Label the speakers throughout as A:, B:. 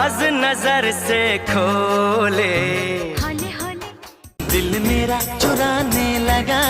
A: राज नजर से खोले, दिल मेरा चुराने लगा।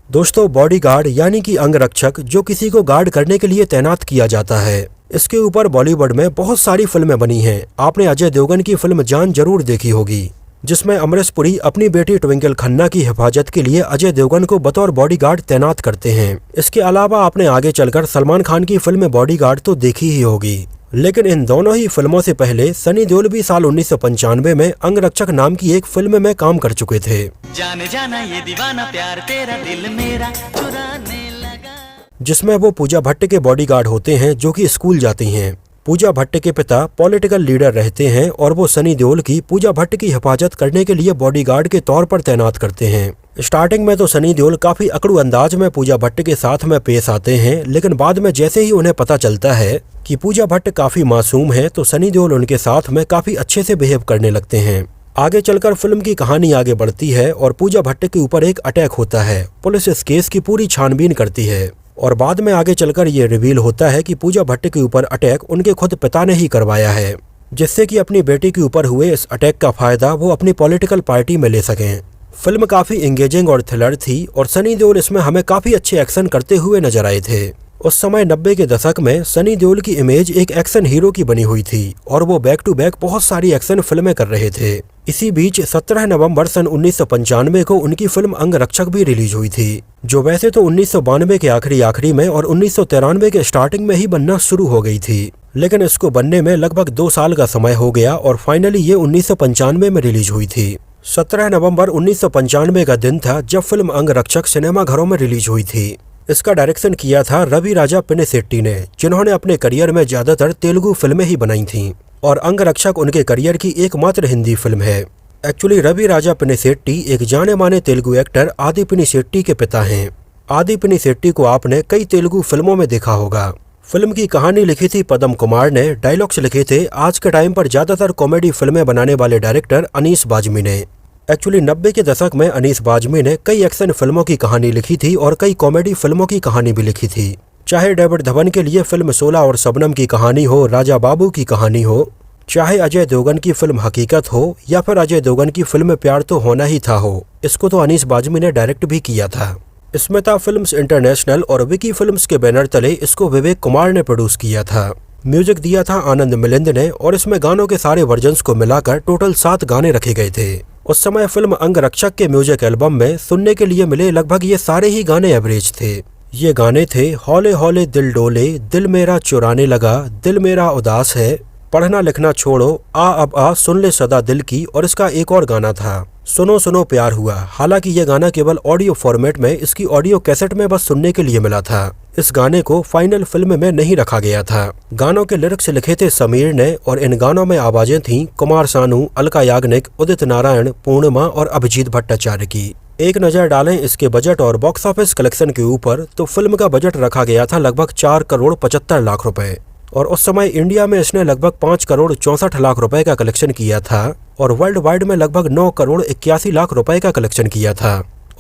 B: दोस्तों, बॉडीगार्ड यानी कि अंगरक्षक जो किसी को गार्ड करने के लिए तैनात किया जाता है, इसके ऊपर बॉलीवुड में बहुत सारी फिल्में बनी हैं। आपने अजय देवगन की फिल्म जान जरूर देखी होगी, जिसमें अमरीश पुरी अपनी बेटी ट्विंकल खन्ना की हिफाजत के लिए अजय देवगन को बतौर बॉडीगार्ड तैनात करते हैं। इसके अलावा आपने आगे चलकर सलमान खान की फिल्म बॉडीगार्ड तो देखी ही होगी, लेकिन इन दोनों ही फिल्मों से पहले सनी देओल भी साल 1995 में अंगरक्षक नाम की एक फिल्म में काम कर चुके थे।
A: जाने जाना ये दीवाना प्यार तेरा, दिल मेरा चुराने लगा,
B: जिसमें वो पूजा भट्ट के बॉडीगार्ड होते हैं जो कि स्कूल जाती हैं। पूजा भट्ट के पिता पॉलिटिकल लीडर रहते हैं और वो सनी देओल की पूजा भट्ट की हिफाजत करने के लिए बॉडीगार्ड के तौर पर तैनात करते हैं। स्टार्टिंग में तो सनी देओल काफी अकड़ू अंदाज में पूजा भट्ट के साथ में पेश आते हैं, लेकिन बाद में जैसे ही उन्हें पता चलता है कि पूजा भट्ट काफी मासूम है तो सनी देओल उनके साथ में काफी अच्छे से बिहेव करने लगते हैं। आगे चलकर फिल्म की कहानी आगे बढ़ती है और पूजा भट्ट के ऊपर एक अटैक होता है। पुलिस इस केस की पूरी छानबीन करती है और बाद में आगे चलकर ये रिवील होता है कि पूजा भट्ट के ऊपर अटैक उनके खुद पिता ने ही करवाया है, जिससे कि अपनी बेटी के ऊपर हुए इस अटैक का फायदा वो अपनी पॉलिटिकल पार्टी में ले सकें। फिल्म काफी एंगेजिंग और थ्रिलर थी और सनी देओल इसमें हमें काफी अच्छे एक्शन करते हुए नजर आए थे। उस समय 90 के दशक में सनी देओल की इमेज एक एक्शन हीरो की बनी हुई थी और वो बैक टू बैक बहुत सारी एक्शन फिल्में कर रहे थे। इसी बीच 17 नवंबर सन 1995 को उनकी फिल्म अंगरक्षक भी रिलीज हुई थी, जो वैसे तो 1992 के आखिरी में और 1993 के स्टार्टिंग में ही बनना शुरू हो गई थी, लेकिन इसको बनने में लगभग 2 साल का समय हो गया और फाइनली ये 1995 में रिलीज हुई थी। 17 नवंबर 1995 का दिन था जब फिल्म अंगरक्षक सिनेमा घरों में रिलीज हुई थी। इसका डायरेक्शन किया था रवि राजा पिनिसेट्टी ने, जिन्होंने अपने करियर में ज्यादातर तेलुगु फिल्में ही बनाई थीं और अंगरक्षक उनके करियर की एकमात्र हिंदी फिल्म है। एक्चुअली रवि राजा पिनिसेट्टी एक जाने माने तेलुगु एक्टर आदि पिनिसेट्टी के पिता हैं। आदि पिनिसेट्टी को आपने कई तेलुगु फिल्मों में देखा होगा। फिल्म की कहानी लिखी थी पदम कुमार ने, डायलॉग्स लिखे थे आज के टाइम पर ज्यादातर कॉमेडी फिल्में बनाने वाले डायरेक्टर अनीस बाज़मी ने। एक्चुअली 90 के दशक में अनीस बाज़मी ने कई एक्शन फिल्मों की कहानी लिखी थी और कई कॉमेडी फिल्मों की कहानी भी लिखी थी। चाहे डेविड धवन के लिए फिल्म 16 और शबनम की कहानी हो, राजा बाबू की कहानी हो, चाहे अजय देवगन की फिल्म हकीकत हो या फिर अजय देवगन की फिल्म प्यार तो होना ही था हो, इसको तो अनीस बाज़मी ने डायरेक्ट भी किया था। स्मिता फिल्म्स इंटरनेशनल और विकी फिल्म्स के बैनर तले इसको विवेक कुमार ने प्रोड्यूस किया था। म्यूजिक दिया था आनंद मिलिंद ने और इसमें गानों के सारे वर्जन्स को मिलाकर टोटल 7 गाने रखे गए थे। उस समय फिल्म अंगरक्षक के म्यूजिक एल्बम में सुनने के लिए मिले लगभग ये सारे ही गाने एवरेज थे। ये गाने थे हौले हौले दिल डोले, दिल मेरा चुराने लगा, दिल मेरा उदास है, पढ़ना लिखना छोड़ो, आ अब आ सुन ले सदा दिल की, और इसका एक और गाना था सुनो सुनो प्यार हुआ। हालांकि ये गाना केवल ऑडियो फॉर्मेट में इसकी ऑडियो कैसेट में बस सुनने के लिए मिला था। इस गाने को फाइनल फिल्म में नहीं रखा गया था। गानों के लिरिक्स लिखे थे समीर ने और इन गानों में आवाजें थीं कुमार सानू, अलका याग्निक, उदित नारायण, पूर्णिमा और अभिजीत भट्टाचार्य की। एक नजर डालें इसके बजट और बॉक्स ऑफिस कलेक्शन के ऊपर तो फिल्म का बजट रखा गया था लगभग 4 करोड़ 75 लाख रुपए और उस समय इंडिया में इसने लगभग 5 करोड़ 64 लाख रुपए का कलेक्शन किया था और वर्ल्ड वाइड में लगभग 9 करोड़ 81 लाख रुपए का कलेक्शन किया था।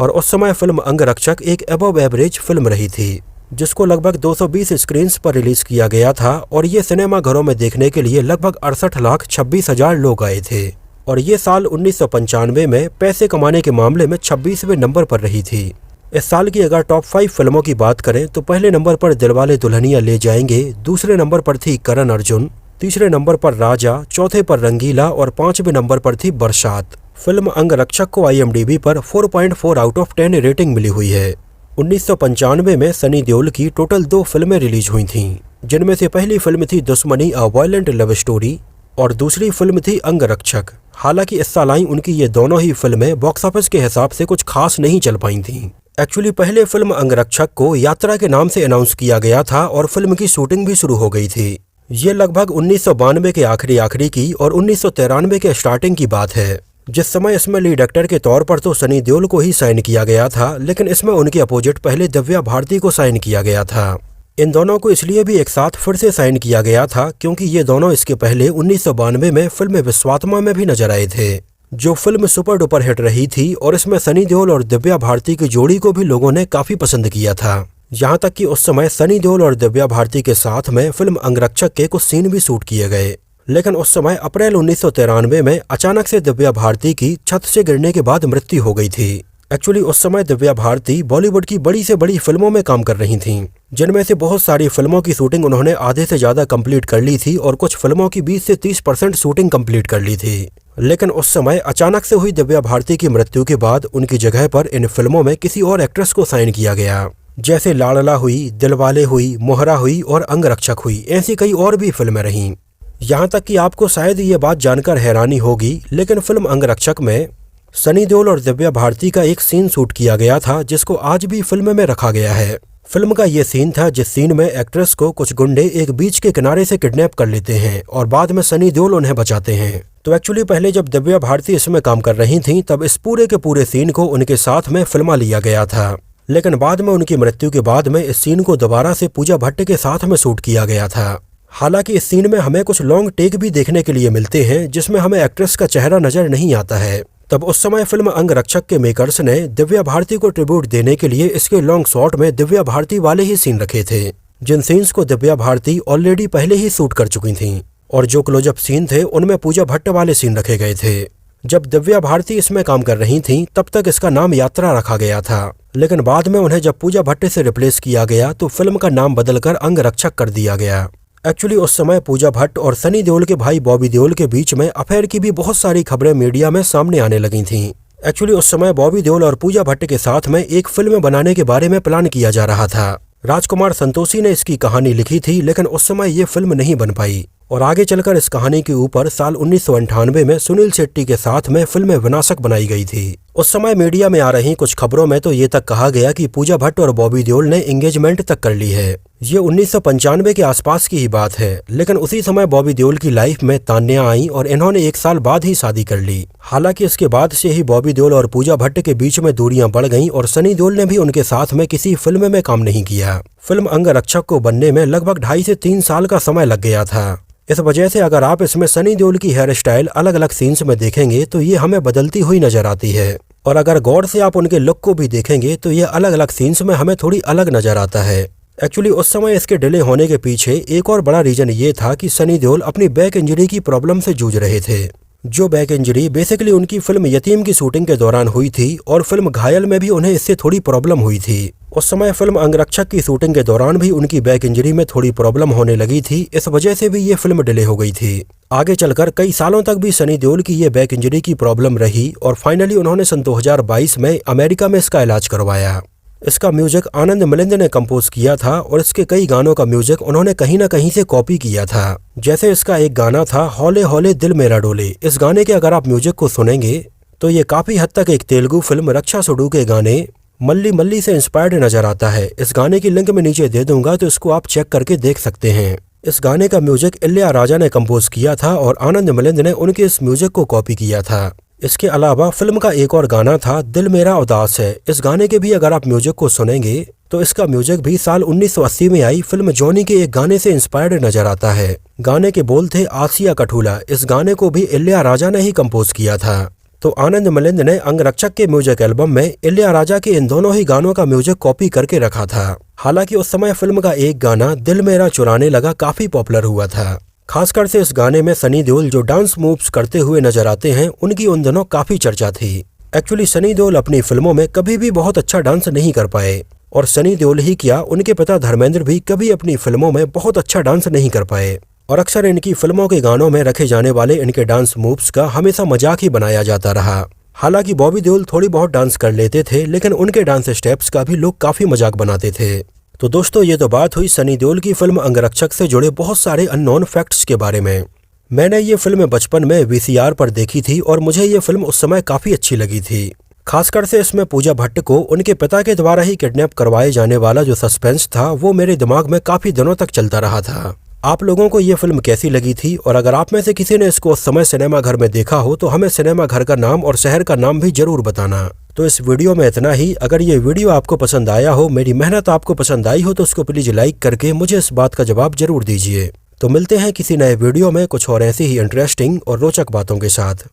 B: और उस समय फिल्म अंगरक्षक एक अबव एवरेज फिल्म रही थी, जिसको लगभग 220 स्क्रीन्स पर रिलीज किया गया था और ये सिनेमा घरों में देखने के लिए लगभग 68,26,000 लोग आए थे। और ये साल 1995 में पैसे कमाने के मामले में 26वें नंबर पर रही थी। इस साल की अगर टॉप 5 फिल्मों की बात करें तो पहले नंबर पर दिलवाले दुल्हनिया ले जाएंगे, दूसरे नंबर पर थी करण अर्जुन, तीसरे नंबर पर राजा, चौथे पर रंगीला और 5वें नंबर पर थी बरसात। फिल्म अंगरक्षक को IMDb पर 4.4 आउट ऑफ 10 रेटिंग मिली हुई है। 1995 में सनी देओल की टोटल 2 फिल्में रिलीज हुई थीं, जिनमें से पहली फिल्म थी दुश्मनी अ वायलेंट लव स्टोरी और दूसरी फिल्म थी अंगरक्षक। हालांकि इस साल आई उनकी ये दोनों ही फिल्में बॉक्स ऑफिस के हिसाब से कुछ खास नहीं चल पाई थीं। एक्चुअली पहले फिल्म अंगरक्षक को यात्रा के नाम से अनाउंस किया गया था और फिल्म की शूटिंग भी शुरू हो गई थी। ये लगभग 1992 के आखिरी की और 1993 के स्टार्टिंग की बात है, जिस समय इसमें लीड एक्टर के तौर पर तो सनी देओल को ही साइन किया गया था, लेकिन इसमें उनके अपोजिट पहले दिव्या भारती को साइन किया गया था। इन दोनों को इसलिए भी एक साथ फिर से साइन किया गया था क्योंकि ये दोनों इसके पहले 1992 में फिल्म विश्वात्मा में भी नजर आए थे, जो फिल्म सुपर डुपर हिट रही थी और इसमें सनी देओल और दिव्या भारती की जोड़ी को भी लोगों ने काफी पसंद किया था। यहाँ तक कि उस समय सनी देओल और दिव्या भारती के साथ में फिल्म अंगरक्षक के कुछ सीन भी शूट किए गए। लेकिन उस समय अप्रैल 1993 में अचानक से दिव्या भारती की छत से गिरने के बाद मृत्यु हो गई थी। एक्चुअली उस समय दिव्या भारती बॉलीवुड की बड़ी से बड़ी फिल्मों में काम कर रही थीं, जिनमें से बहुत सारी फिल्मों की शूटिंग उन्होंने आधे से ज्यादा कंप्लीट कर ली थी और कुछ फिल्मों की 20 से 30% शूटिंग कंप्लीट कर ली थी। लेकिन उस समय अचानक से हुई दिव्या भारती की मृत्यु के बाद उनकी जगह पर इन फिल्मों में किसी और एक्ट्रेस को साइन किया गया, जैसे लाडला हुई, दिलवाले हुई, मोहरा हुई और अंगरक्षक हुई। ऐसी कई और भी फिल्में रहीं। यहाँ तक कि आपको शायद ये बात जानकर हैरानी होगी, लेकिन फिल्म अंगरक्षक में सनी देओल और दिव्या भारती का एक सीन शूट किया गया था, जिसको आज भी फिल्म में रखा गया है। फिल्म का ये सीन था जिस सीन में एक्ट्रेस को कुछ गुंडे एक बीच के किनारे से किडनैप कर लेते हैं और बाद में सनी देओल उन्हें बचाते हैं। तो एक्चुअली पहले जब दिव्या भारती इसमें काम कर रही थीं, तब इस पूरे के पूरे सीन को उनके साथ में फिल्मा लिया गया था। लेकिन बाद में उनकी मृत्यु के बाद में इस सीन को दोबारा से पूजा भट्ट के साथ में शूट किया गया था। हालांकि इस सीन में हमें कुछ लॉन्ग टेक भी देखने के लिए मिलते हैं, जिसमें हमें एक्ट्रेस का चेहरा नजर नहीं आता है। तब उस समय फिल्म अंगरक्षक के मेकर्स ने दिव्या भारती को ट्रिब्यूट देने के लिए इसके लॉन्ग शॉट में दिव्या भारती वाले ही सीन रखे थे, जिन सीन्स को दिव्या भारती ऑलरेडी पहले ही शूट कर चुकी थीं, और जो क्लोजअप सीन थे उनमें पूजा भट्ट वाले सीन रखे गए थे। जब दिव्या भारती इसमें काम कर रही थीं, तब तक इसका नाम यात्रा रखा गया था, लेकिन बाद में उन्हें जब पूजा भट्ट से रिप्लेस किया गया तो फिल्म का नाम बदलकर अंगरक्षक कर दिया गया। एक्चुअली उस समय पूजा भट्ट और सनी देओल के भाई बॉबी देओल के बीच में अफेयर की भी बहुत सारी खबरें मीडिया में सामने आने लगी थीं। एक्चुअली उस समय बॉबी देओल और पूजा भट्ट के साथ में एक फिल्म बनाने के बारे में प्लान किया जा रहा था। राजकुमार संतोषी ने इसकी कहानी लिखी थी, लेकिन उस समय ये फिल्म नहीं बन पाई और आगे चलकर इस कहानी के ऊपर साल 1998 में सुनील शेट्टी के साथ में फिल्म विनाशक बनाई गई थी। उस समय मीडिया में आ रही कुछ खबरों में तो ये तक कहा गया कि पूजा भट्ट और बॉबी देओल ने एंगेजमेंट तक कर ली है। ये 1995 के आसपास की ही बात है, लेकिन उसी समय बॉबी देओल की लाइफ में तान्या आई और इन्होंने 1 साल बाद ही शादी कर ली। हालांकि इसके बाद से ही बॉबी देओल और पूजा भट्ट के बीच में दूरियां बढ़ गईं और सनी देओल ने भी उनके साथ में किसी फिल्म में काम नहीं किया। फिल्म अंगरक्षक को बनने में लगभग 2.5 से 3 साल का समय लग गया था। इस वजह से अगर आप इसमें सनी देओल की हेयर स्टाइल अलग अलग सीन्स में देखेंगे तो ये हमें बदलती हुई नजर आती है, और अगर गौर से आप उनके लुक को भी देखेंगे तो ये अलग अलग सीन्स में हमें थोड़ी अलग नजर आता है। एक्चुअली उस समय इसके डिले होने के पीछे एक और बड़ा रीजन ये था कि सनी देओल अपनी बैक इंजरी की प्रॉब्लम से जूझ रहे थे, जो बैक इंजरी बेसिकली उनकी फिल्म यतीम की शूटिंग के दौरान हुई थी, और फिल्म घायल में भी उन्हें इससे थोड़ी प्रॉब्लम हुई थी। उस समय फिल्म अंगरक्षक की शूटिंग के दौरान भी उनकी बैक इंजरी में थोड़ी प्रॉब्लम होने लगी थी, इस वजह से भी ये फिल्म डिले हो गई थी। आगे चलकर कई सालों तक भी सनी देओल की ये बैक इंजरी की प्रॉब्लम रही और फाइनली उन्होंने सन 2022 में अमेरिका में इसका इलाज करवाया। इसका म्यूजिक आनंद मिलिंद ने कंपोज किया था और इसके कई गानों का म्यूजिक उन्होंने कहीं ना कहीं से कॉपी किया था। जैसे इसका एक गाना था हौले हौले दिल मेरा डोले। इस गाने के अगर आप म्यूजिक को सुनेंगे तो ये काफी हद तक एक तेलुगु फिल्म रक्षा सुडू के गाने मल्ली मल्ली से इंस्पायर्ड नजर आता है। इस गाने की लिंक मैं नीचे दे दूंगा, तो इसको आप चेक करके देख सकते हैं। इस गाने का म्यूजिक इलैयाराजा ने कंपोज किया था और आनंद मिलिंद ने उनके इस म्यूजिक को कॉपी किया था। इसके अलावा फिल्म का एक और गाना था दिल मेरा उदास है। इस गाने के भी अगर आप म्यूजिक को सुनेंगे तो इसका म्यूजिक भी साल 1980 में आई फिल्म जॉनी के एक गाने से इंस्पायर्ड नजर आता है। गाने के बोल थे आसिया कठूला। इस गाने को भी इलैयाराजा ने ही कंपोज किया था। तो आनंद मिलिंद ने अंगरक्षक के म्यूजिक एल्बम में इलैयाराजा के इन दोनों ही गानों का म्यूजिक कॉपी करके रखा था। हालांकि उस समय फिल्म का एक गाना दिल मेरा चुराने लगा काफी पॉपुलर हुआ था। खासकर से इस गाने में सनी देओल जो डांस मूव्स करते हुए नजर आते हैं, उनकी उन दिनों काफी चर्चा थी। एक्चुअली सनी देओल अपनी फिल्मों में कभी भी बहुत अच्छा डांस नहीं कर पाए, और सनी देओल ही क्या उनके पिता धर्मेंद्र भी कभी अपनी फिल्मों में बहुत अच्छा डांस नहीं कर पाए, और अक्सर इनकी फिल्मों के गानों में रखे जाने वाले इनके डांस मूव्स का हमेशा मजाक ही बनाया जाता रहा। हालांकि बॉबी देओल थोड़ी बहुत डांस कर लेते थे, लेकिन उनके डांस स्टेप्स का भी लोग काफी मजाक बनाते थे। तो दोस्तों, ये तो बात हुई सनी देओल की फिल्म अंगरक्षक से जुड़े बहुत सारे अननोन फैक्ट्स के बारे में। मैंने ये फिल्म बचपन में VCR पर देखी थी और मुझे ये फिल्म उस समय काफी अच्छी लगी थी। खासकर से इसमें पूजा भट्ट को उनके पिता के द्वारा ही किडनैप करवाए जाने वाला जो सस्पेंस था, वो मेरे दिमाग में काफी दिनों तक चलता रहा था। आप लोगों को ये फिल्म कैसी लगी थी, और अगर आप में से किसी ने इसको उस समय सिनेमा घर में देखा हो तो हमें सिनेमा घर का नाम और शहर का नाम भी जरूर बताना। तो इस वीडियो में इतना ही। अगर ये वीडियो आपको पसंद आया हो, मेरी मेहनत आपको पसंद आई हो, तो उसको प्लीज लाइक करके मुझे इस बात का जवाब जरूर दीजिए। तो मिलते हैं किसी नए वीडियो में कुछ और ऐसी ही इंटरेस्टिंग और रोचक बातों के साथ।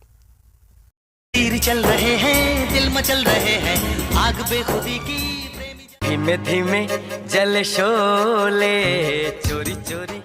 A: तीर चल रहे हैं, दिल मचल रहे हैं, आग बेखुदी की प्रेमी
C: धीमे धीमे जले शोले चोरी चोरी